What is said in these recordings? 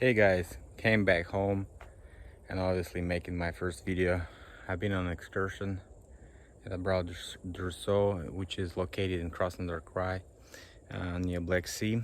Hey guys, came back home and obviously making my first video. I've been on an excursion at Abrau, Durso, which is located in Krasnodar Krai, near Black Sea.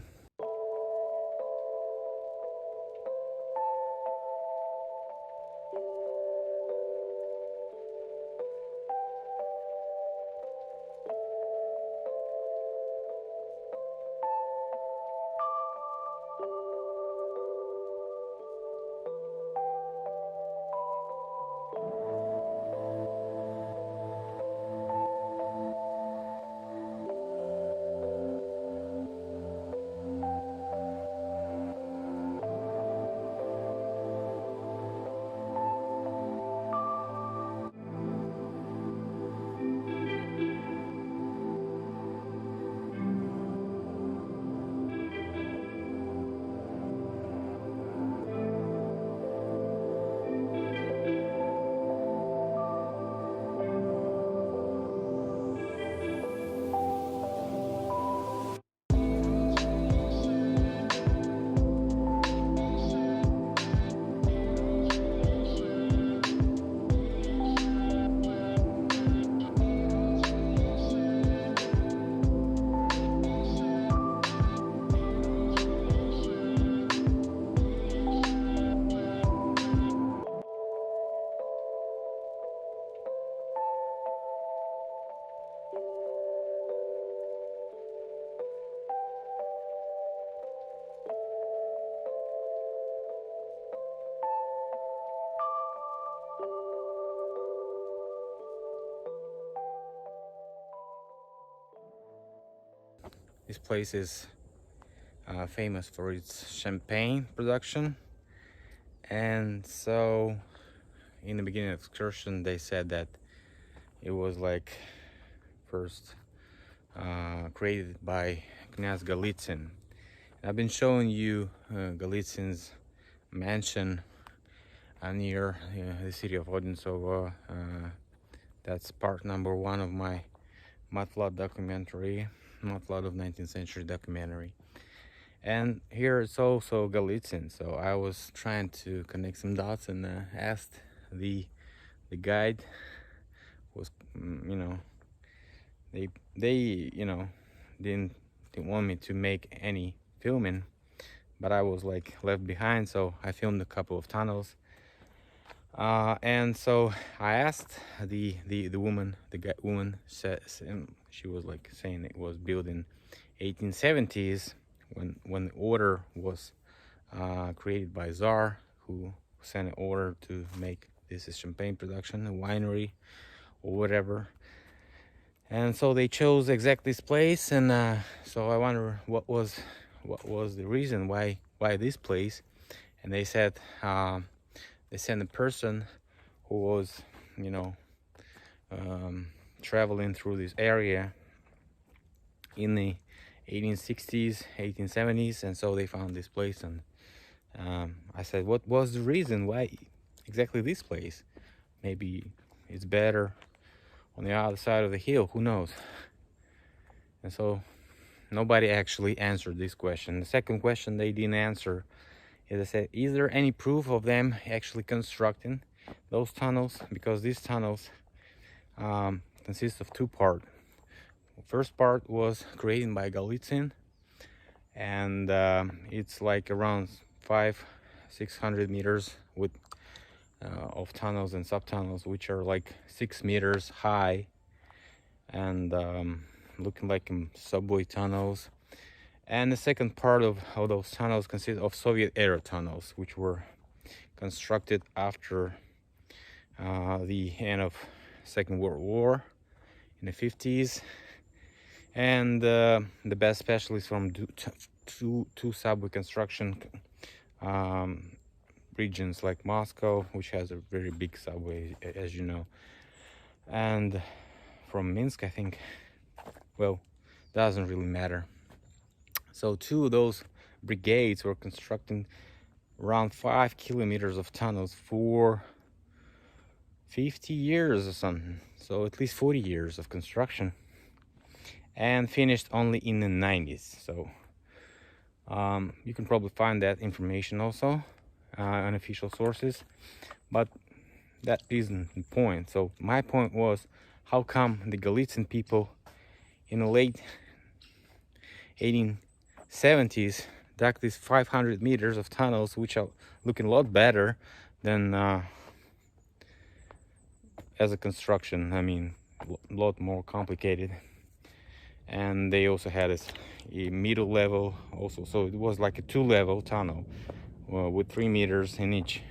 This place is famous for its champagne production, and so in the beginning of the excursion they said that it was like first created by Knyaz Golitsyn. I've been showing you Golitsyn's mansion near the city of Odinsovo. That's part number 1 of my mudflood documentary, mudflood of 19th century documentary. And here it's also Golitsyn, so I was trying to connect some dots and asked the guide. Was they didn't want me to make any filming, but I was like left behind, so I filmed a couple of tunnels. And so I asked the woman, woman says, she was like saying it was built in 1870s when the order was created by Tsar, who sent an order to make this is champagne production, a winery or whatever. And so they chose exactly this place, and so I wonder what was the reason why this place. And they said they sent a person who was traveling through this area in the 1860s 1870s, and so they found this place. And I said, what was the reason why exactly this place? Maybe it's better on the other side of the hill, who knows? And so nobody actually answered this question. The second question they didn't answer is, I said, is there any proof of them actually constructing those tunnels? Because these tunnels consist of two parts. The first part was created by Golitsyn, and it's like around 500-600 meters with of tunnels and subtunnels, which are like 6 meters high and looking like subway tunnels. And the second part of those tunnels consists of Soviet era tunnels, which were constructed after the end of Second World War in the 50s. And the best specialists from two subway construction regions, like Moscow, which has a very big subway, as you know, and from Minsk, I think. Well, doesn't really matter. So two of those brigades were constructing around 5 kilometers of tunnels for 50 years or something, so at least 40 years of construction, and finished only in the 90s. So You can probably find that information also on official sources, but that isn't the point. So my point was, how come the Galician people in the late 1870s dug these 500 meters of tunnels, which are looking a lot better than as a construction. I mean, a lot more complicated. And they also had a middle level also, so it was like a 2-level tunnel with 3 meters in each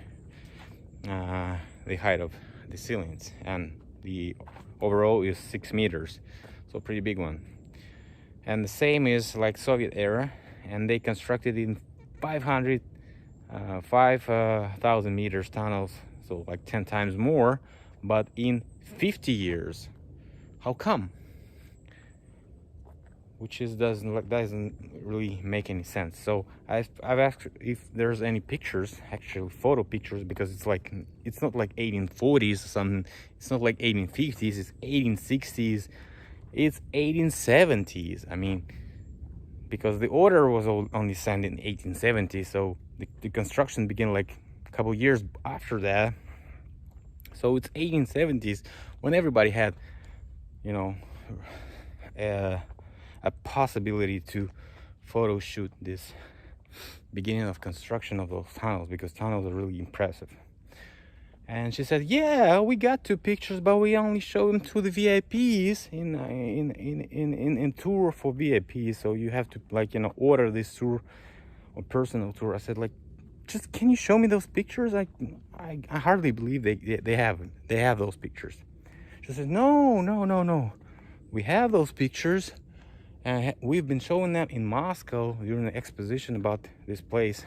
the height of the ceilings, and the overall is 6 meters, so pretty big one. And the same is like Soviet era, and they constructed in 5,000 meters tunnels, so like 10 times more, but in 50 years. How come? Which doesn't really make any sense. So I've asked if there's any pictures, actually photo pictures, because it's not like 1840s or something. It's not like 1850s. It's 1860s. It's 1870s. I mean, because the order was only sent in 1870, so the construction began like a couple years after that. So it's 1870s when everybody had, you know, a possibility to photo shoot this beginning of construction of those tunnels, because tunnels are really impressive. And she said, yeah, we got 2 pictures, but we only show them to the VIPs in tour for VIPs, so you have to, like, you know, order this tour or personal tour. I said, like, just can you show me those pictures? I hardly believe they have those pictures. She said, no, we have those pictures. And we've been showing them in Moscow during the exposition about this place.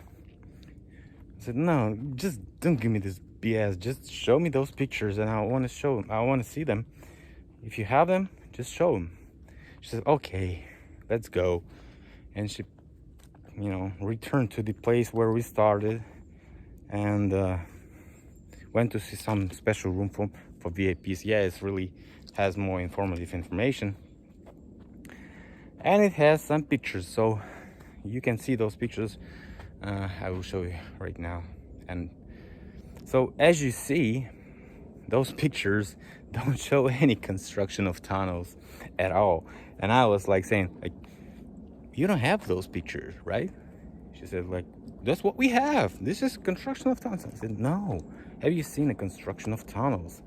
I said, no, just don't give me this BS. Just show me those pictures, and I want to show them. I want to see them. If you have them, just show them. She said, okay, let's go. And she, you know, returned to the place where we started, and went to see some special room for VIPs. Yeah, it's really has more informative information. And it has some pictures, so you can see those pictures. I will show you right now. And so as you see, those pictures don't show any construction of tunnels at all. And I was like saying, like, you don't have those pictures, right? She said, like, that's what we have. This is construction of tunnels. I said, no. Have you seen the construction of tunnels?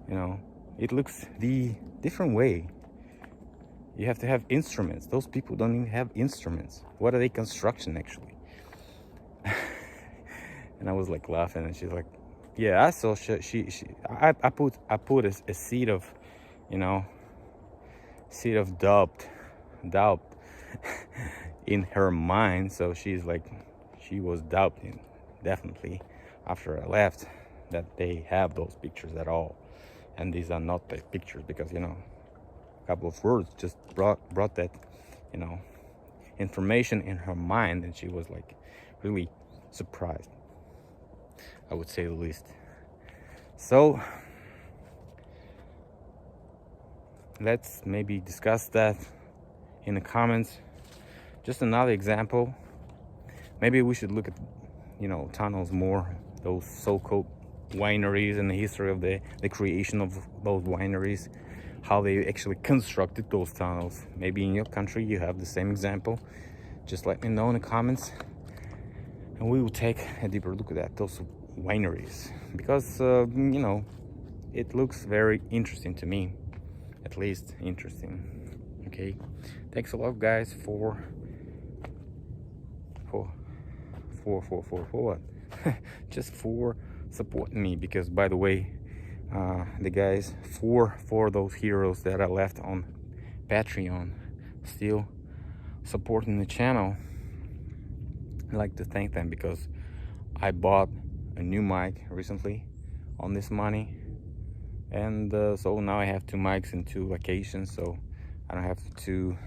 You know, it looks the different way. You have to have instruments. Those people don't even have instruments. What are they construction actually? And I was like laughing, and she's like, yeah, I saw I put a seed of, you know, seed of doubt in her mind. So she's like, she was doubting definitely after I left that they have those pictures at all. And these are not the pictures, because, you know, couple of words just brought that, you know, information in her mind, and she was like really surprised, I would say the least. So let's maybe discuss that in the comments. Just another example. Maybe we should look at, you know, tunnels more, those so-called wineries, and the history of the creation of those wineries, how they actually constructed those tunnels. Maybe in your country you have the same example. Just let me know in the comments, and we will take a deeper look at those wineries, because you know, it looks very interesting to me, at least interesting. Okay, thanks a lot, guys, for what? Just for supporting me, because, by the way, the guys, for those heroes that I left on Patreon, still supporting the channel, I'd like to thank them, because I bought a new mic recently on this money, and so now I have 2 mics in 2 locations, so I don't have to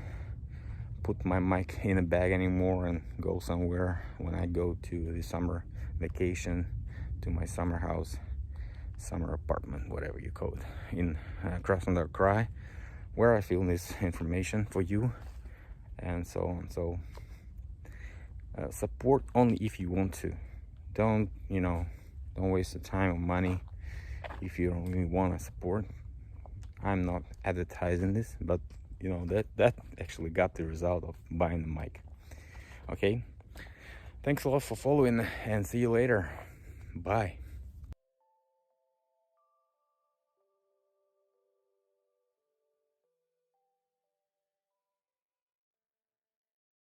put my mic in a bag anymore and go somewhere when I go to the summer vacation, to my summer house, summer apartment, whatever you call it, in Krasnodar, where I film this information for you, and so on. So Support only if you want to. Don't, don't waste the time or money if you don't really want to support. I'm not advertising this, but that actually got the result of buying the mic. Okay, thanks a lot for following, and see you later. Bye.